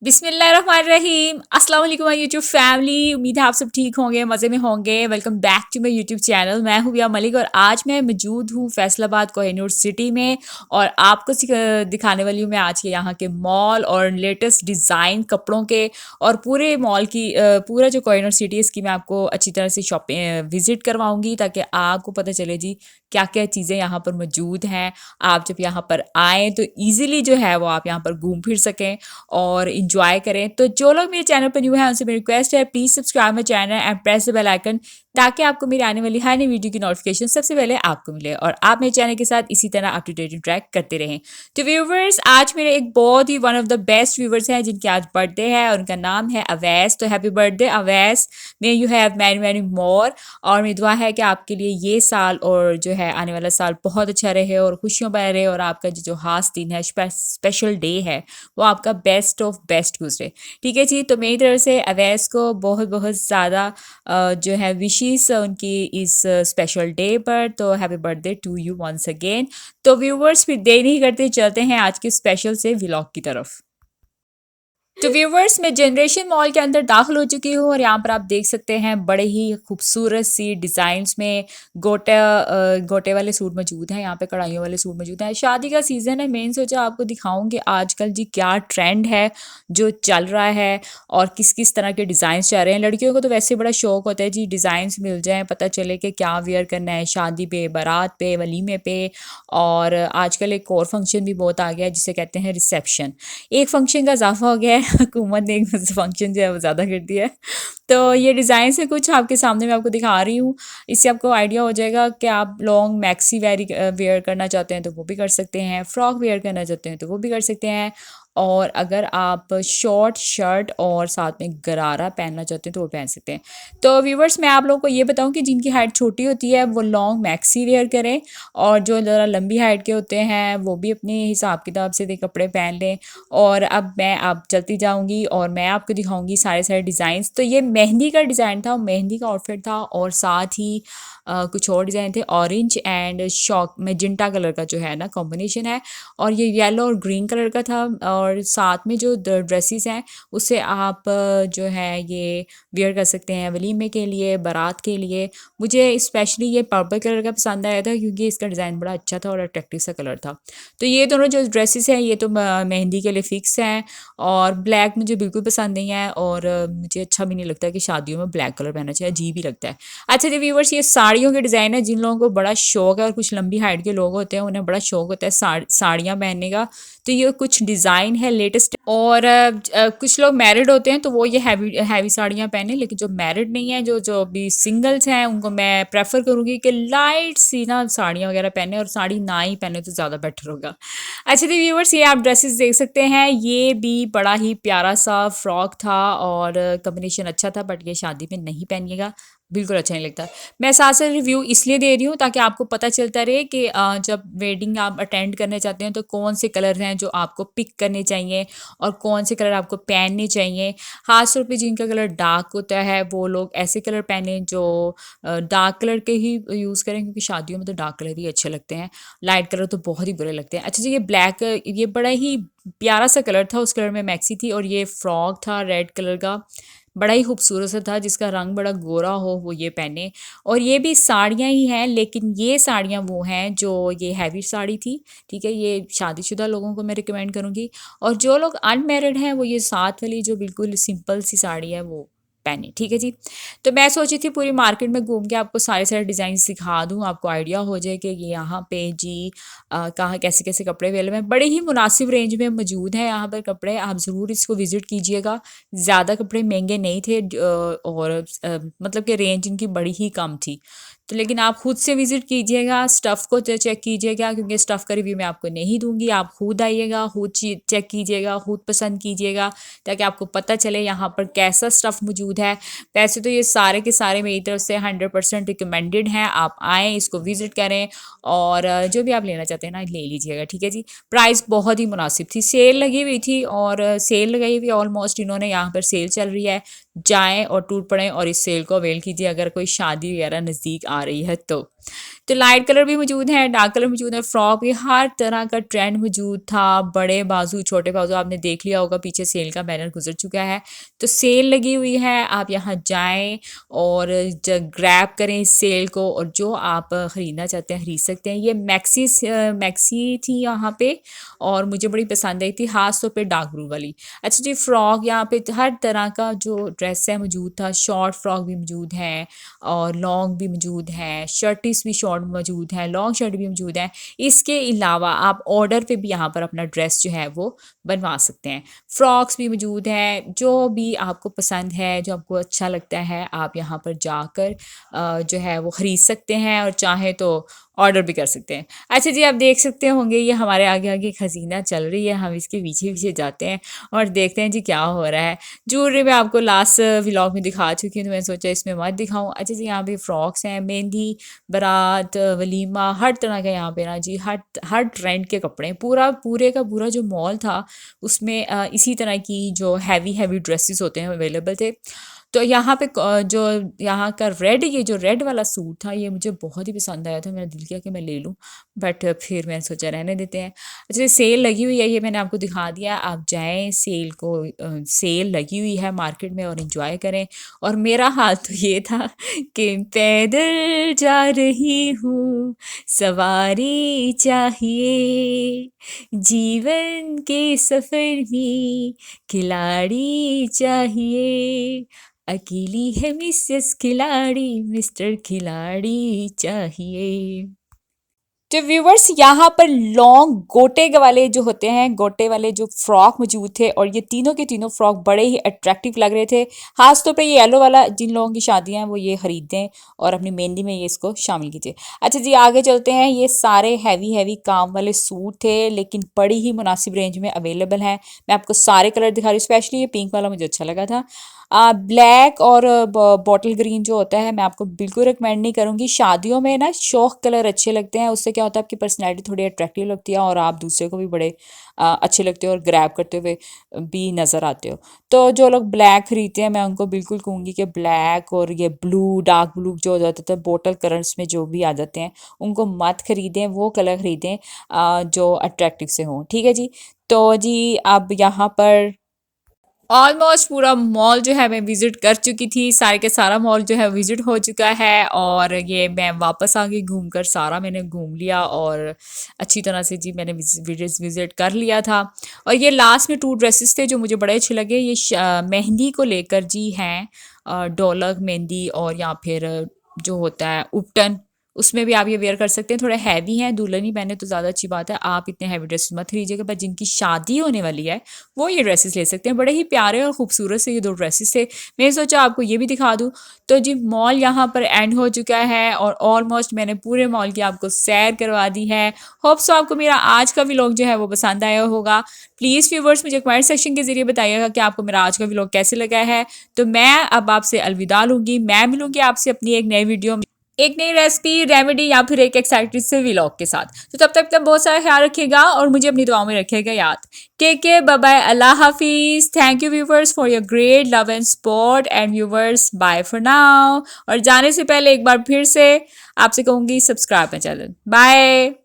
बिस्मिल्लाहिर्रहमानिर्रहीम अस्सलाम वालेकुम माय यूट्यूब फैमिली। उम्मीद है आप सब ठीक होंगे, मज़े में होंगे। Welcome back to my YouTube channel. मैं हूँ बिया मलिक और आज मैं मौजूद हूँ फैसलाबाद कोहिनूर सिटी में और आपको दिखाने वाली हूँ मैं आज के यहाँ के मॉल और लेटेस्ट डिज़ाइन कपड़ों के और पूरे मॉल की पूरा जो कोहिनूर सिटी है इसकी मैं आपको अच्छी तरह से शॉपिंग विजिट करवाऊँगी ताकि आपको पता चले जी क्या क्या चीज़ें यहाँ पर मौजूद हैं। आप जब यहाँ पर आएँ तो ईज़िली जो है वो आप यहाँ पर घूम फिर सकें और इंजॉय करें। तो जो लोग मेरे चैनल पर न्यू हैं उनसे मेरी रिक्वेस्ट है, please subscribe my channel and press the bell icon ताकि आपको मेरी आने वाली हर नई वीडियो की नोटिफिकेशन सबसे पहले आपको मिले और आप मेरे चैनल के साथ इसी तरह अप टू डेट इंटरेक्ट करते रहें। तो व्यूवर्स, आज मेरे एक बहुत ही one of the best viewers हैं जिनके आज बर्थडे है और उनका नाम है अवैस। तो happy birthday Awais, may you have many many more. और मेरी दुआ है कि आपके लिए ये साल और जो है आने वाला साल बहुत अच्छा रहे और खुशियों भरा रहे और आपका जो खास दिन है, स्पेशल डे है, वो आपका बेस्ट ऑफ बेस्ट गुजरे। ठीक है जी। तो मेरी तरफ से अवैस को बहुत बहुत ज़्यादा जो है विशेस उनकी इस स्पेशल डे पर। तो happy birthday to you once again. तो व्यूवर्स, फिर देर नहीं करते चलते हैं आज के स्पेशल से व्लॉग की तरफ। तो व्यूवर्स, मैं जनरेशन मॉल के अंदर दाखिल हो चुकी हूँ और यहाँ पर आप देख सकते हैं बड़े ही खूबसूरत सी डिज़ाइंस में गोटे वाले सूट मौजूद हैं। यहाँ पे कढ़ाइयों वाले सूट मौजूद हैं। शादी का सीज़न है, मैंने सोचा आपको दिखाऊं कि आजकल जी क्या ट्रेंड है जो चल रहा है और किस किस तरह के डिज़ाइंस चल रहे हैं। लड़कियों को तो वैसे बड़ा शौक होता है जी डिज़ाइंस मिल जाएँ, पता चले कि क्या वेयर करना है शादी पे, बारात पे, वलीमे पे। और आजकल एक और फंक्शन भी बहुत आ गया है जिसे कहते हैं रिसेप्शन। एक फंक्शन का इजाफा हो गया है, हुकूमत ने एक फंक्शन जो है वो ज़्यादा कर दिया है। तो ये डिज़ाइन से कुछ आपके सामने मैं आपको दिखा रही हूँ। इससे आपको आइडिया हो जाएगा कि आप लॉन्ग मैक्सी वेयर करना चाहते हैं तो वो भी कर सकते हैं, फ्रॉक वेयर करना चाहते हैं तो वो भी कर सकते हैं। और अगर आप शॉर्ट शर्ट और साथ में गरारा पहनना चाहते हैं तो वो पहन सकते हैं। तो व्यूवर्स, मैं आप लोगों को ये बताऊं कि जिनकी हाइट छोटी होती है वो लॉन्ग मैक्सी वेयर करें और जो ज़रा लंबी हाइट के होते हैं वो भी अपने हिसाब किताब से कपड़े पहन लें। और अब मैं आप चलती जाऊंगी और मैं आपको दिखाऊंगी सारे सारे डिज़ाइंस। तो ये मेहंदी का डिज़ाइन था, मेहंदी का आउटफिट था और साथ ही कुछ और डिज़ाइन थे। Orange and shock magenta colour का जो है ना कॉम्बिनेशन है और ये येलो और ग्रीन कलर का था। और साथ में जो ड्रेसेस हैं उससे आप जो है ये वेयर कर सकते हैं वलीमे के लिए, बारात के लिए। मुझे स्पेशली ये पर्पल कलर का पसंद आया था क्योंकि इसका डिज़ाइन बड़ा अच्छा था और अट्रैक्टिव सा कलर था। तो ये दोनों जो ड्रेसेस हैं ये तो मेहंदी के लिए फ़िक्स हैं और ब्लैक मुझे बिल्कुल पसंद नहीं है और मुझे अच्छा भी नहीं लगता कि शादियों में ब्लैक कलर पहनना चाहिए, अजीब ही लगता है। अच्छा जी व्यूवर्स, ये साड़ियों के डिज़ाइन है। जिन लोगों को बड़ा शौक है और कुछ लंबी हाइट के लोग होते हैं उन्हें बड़ा शौक होता है साड़ियाँ पहनने का, तो ये कुछ डिज़ाइन है लेटेस्ट। और कुछ लोग मैरिड होते हैं तो वो ये हैवी हैवी साड़ियाँ पहने, लेकिन जो मैरिड नहीं है, जो जो अभी सिंगल्स हैं, उनको मैं प्रेफर करूँगी कि लाइट सी ना साड़ियाँ वगैरह पहने और साड़ी ना ही पहने तो ज़्यादा बेटर होगा। अच्छा जी व्यूवर्स, ये आप ड्रेसेस देख सकते हैं। ये भी बड़ा ही प्यारा सा फ्रॉक था और कॉम्बिनेशन अच्छा था, बट ये शादी में नहीं पहनिएगा, बिल्कुल अच्छा नहीं लगता। मैं साथ साथ रिव्यू इसलिए दे रही हूँ ताकि आपको पता चलता रहे कि जब वेडिंग आप अटेंड करने चाहते हैं तो कौन से कलर हैं जो आपको पिक करने चाहिए और कौन से कलर आपको पहनने चाहिए। ख़ास तौर पे जिनका कलर डार्क होता है वो लोग ऐसे कलर पहने जो डार्क कलर के ही यूज़ करें, क्योंकि शादियों में तो डार्क कलर ही अच्छे लगते हैं, लाइट कलर तो बहुत ही बुरे लगते हैं। अच्छा जी, ये ब्लैक, ये बड़ा ही प्यारा सा कलर था, उस कलर में मैक्सी थी और ये फ्रॉक था रेड कलर का, बड़ा ही खूबसूरत सा था, जिसका रंग बड़ा गोरा हो वो ये पहने। और ये भी साड़ियाँ ही हैं, लेकिन ये साड़ियाँ वो हैं जो ये हैवी साड़ी थी। ठीक है, ये शादीशुदा लोगों को मैं रिकमेंड करूँगी और जो लोग अनमेरिड हैं वो ये साथ वाली जो बिल्कुल सिंपल सी साड़ी है वो पहने। ठीक है जी। तो मैं सोची थी पूरी मार्केट में घूम के आपको सारे सारे डिज़ाइन सिखा दूँ, आपको आइडिया हो जाए कि ये यहाँ पे जी कहाँ कैसे कैसे कपड़े अवेलेबल हैं। बड़े ही मुनासिब रेंज में मौजूद हैं यहाँ पर कपड़े, आप ज़रूर इसको विज़िट कीजिएगा। ज़्यादा कपड़े महंगे नहीं थे और मतलब कि रेंज इनकी बड़ी ही कम थी। तो लेकिन आप खुद से विज़िट कीजिएगा, स्टफ़ को चेक कीजिएगा, क्योंकि स्टफ़ का रिव्यू मैं आपको नहीं दूंगी। आप खुद आइएगा, खुद चेक कीजिएगा, खुद पसंद कीजिएगा, ताकि आपको पता चले यहाँ पर कैसा स्टफ़ मौजूद है। वैसे तो ये सारे के सारे मेरी तरफ से 100% रिकमेंडेड हैं। आप आएँ, इसको विज़िट करें और जो भी आप लेना चाहते हैं ना ले लीजिएगा। ठीक है जी। प्राइस बहुत ही मुनासिब थी, सेल लगी हुई थी और सेल लगाई हुई ऑलमोस्ट, इन्होंने यहाँ पर सेल चल रही है जाएं और टूट पड़ें और इस सेल को अवेल कीजिए अगर कोई शादी वगैरह नज़दीक आ रही है तो लाइट कलर भी मौजूद है, डार्क कलर मौजूद है, फ्रॉक भी, हर तरह का ट्रेंड मौजूद था। बड़े बाजू छोटे बाजू आपने देख लिया होगा, पीछे सेल का बैनर गुजर चुका है। तो सेल लगी हुई है, आप यहाँ जाएं और ग्रैब करें इस सेल को और जो आप ख़रीदना चाहते हैं ख़रीद सकते हैं। ये मैक्सी थी यहाँ पे और मुझे बड़ी पसंद आई थी, खास तौर पे डार्क ब्लू वाली। अच्छा जी, फ्रॉक यहाँ पे हर तरह का जो ड्रेस है मौजूद था। शॉर्ट फ्रॉक भी मौजूद है और लॉन्ग भी मौजूद है, शर्टिस भी शॉर्ट मौजूद है, लॉन्ग शर्ट भी मौजूद है। इसके अलावा आप ऑर्डर पे भी यहाँ पर अपना ड्रेस जो है वो बनवा सकते हैं। फ्रॉक्स भी मौजूद हैं, जो भी आपको पसंद है, जो आपको अच्छा लगता है, आप यहाँ पर जाकर जो है वो ख़रीद सकते हैं और चाहें तो ऑर्डर भी कर सकते हैं। अच्छा जी, आप देख सकते होंगे ये हमारे आगे आगे एक हसीना चल रही है, हम इसके पीछे पीछे जाते हैं और देखते हैं जी क्या हो रहा है। ज्वेलरी मैं आपको लास्ट व्लॉग में दिखा चुकी हूँ, तो मैंने सोचा इसमें मत दिखाऊं। अच्छा जी, यहाँ पे फ्रॉक्स हैं, मेहंदी, बारात, वलीमा, हर तरह का यहाँ पे ना जी हर ट्रेंड के कपड़े हैं। पूरे का पूरा जो मॉल था उसमें इसी तरह की जो हैवी हैवी ड्रेसेस होते हैं अवेलेबल थे। तो यहाँ पे जो यहाँ का ये जो रेड वाला सूट था, ये मुझे बहुत ही पसंद आया था, मेरा दिल किया कि मैं ले लूँ, बट फिर मैंने सोचा रहने देते हैं। अच्छा, सेल लगी हुई है, ये मैंने आपको दिखा दिया, आप जाएं सेल को, सेल लगी हुई है मार्केट में और इन्जॉय करें। और मेरा हाल तो ये था कि पैदल जा रही हूँ, सवारी चाहिए, जीवन के सफर में खिलाड़ी चाहिए, अकेली है मिसेस खिलाड़ी, मिस्टर खिलाड़ी चाहिए। तो व्यूवर्स, यहाँ पर लॉन्ग गोटे के वाले जो होते हैं, गोटे वाले जो फ्रॉक मौजूद थे और ये तीनों के तीनों फ्रॉक बड़े ही अट्रैक्टिव लग रहे थे। खास तौर पे ये येलो वाला, जिन लोगों की शादियां हैं वो ये खरीदें और अपनी मेहंदी में ये इसको शामिल कीजिए। अच्छा जी, आगे चलते हैं। ये सारे हैवी हैवी काम वाले सूट थे लेकिन बड़ी ही मुनासिब रेंज में अवेलेबल हैं। मैं आपको सारे कलर दिखा रही हूँ, स्पेशली ये पिंक वाला मुझे अच्छा लगा था। ब्लैक और बॉटल ग्रीन जो होता है मैं आपको बिल्कुल रिकमेंड नहीं करूँगी। शादियों में ना शौक कलर अच्छे लगते हैं, उससे क्या होता है आपकी पर्सनैलिटी थोड़ी अट्रैक्टिव लगती है और आप दूसरे को भी बड़े अच्छे लगते हो और ग्रैब करते हुए भी नज़र आते हो। तो जो लोग ब्लैक खरीदते हैं मैं उनको बिल्कुल कहूँगी कि ब्लैक और ये ब्लू, डार्क ब्लू जो हो जाता था बॉटल कलर्स में जो भी आ जाते हैं, उनको मत खरीदें, वो कलर खरीदें जो अट्रैक्टिव से हों। ठीक है जी। तो जी, अब यहाँ पर ऑलमोस्ट पूरा मॉल जो है मैं विजिट कर चुकी थी, सारे के सारा मॉल जो है विजिट हो चुका है और ये मैं वापस आ गई घूम कर, सारा मैंने घूम लिया और अच्छी तरह से जी मैंने विजिट कर लिया था। और ये लास्ट में 2 ड्रेसेस थे जो मुझे बड़े अच्छे लगे। ये मेहंदी को लेकर जी हैं, डोलक मेहंदी और या फिर जो होता है उपटन, उसमें भी आप ये वेयर कर सकते हैं। थोड़े हैवी हैं, दुल्हन ही पहने तो ज़्यादा अच्छी बात है, आप इतने हैवी ड्रेसेस मत खरीजिएगा, पर जिनकी शादी होने वाली है वो ये ड्रेसेस ले सकते हैं। बड़े ही प्यारे और खूबसूरत से ये 2 ड्रेसेस थे, मैंने सोचा आपको ये भी दिखा दूँ। तो जी, मॉल यहाँ पर एंड हो चुका है और ऑलमोस्ट मैंने पूरे मॉल की आपको सैर करवा दी है। होप सो आपको मेरा आज का व्लॉग जो है वो पसंद आया होगा। प्लीज़ व्यूवर्स, मुझे कमेंट सेक्शन के जरिए बताइएगा कि आपको मेरा आज का व्लॉग कैसे लगा है। तो मैं अब आपसे अलविदा लूँगी, मैं मिलूँगी आपसे अपनी एक नई वीडियो में, एक नई रेसिपी, रेमेडी या फिर एक एक्साइटेड से व्लॉग के साथ। तो तब तक बहुत सारा ख्याल रखिएगा और मुझे अपनी दुआओं में रखिएगा याद। टेक केयर, बाय बाय, अल्लाह हाफिज। Thank you viewers for your great love and support and viewers, bye for now. और जाने से पहले एक बार फिर से आपसे कहूँगी, सब्सक्राइब माय चैनल। बाय।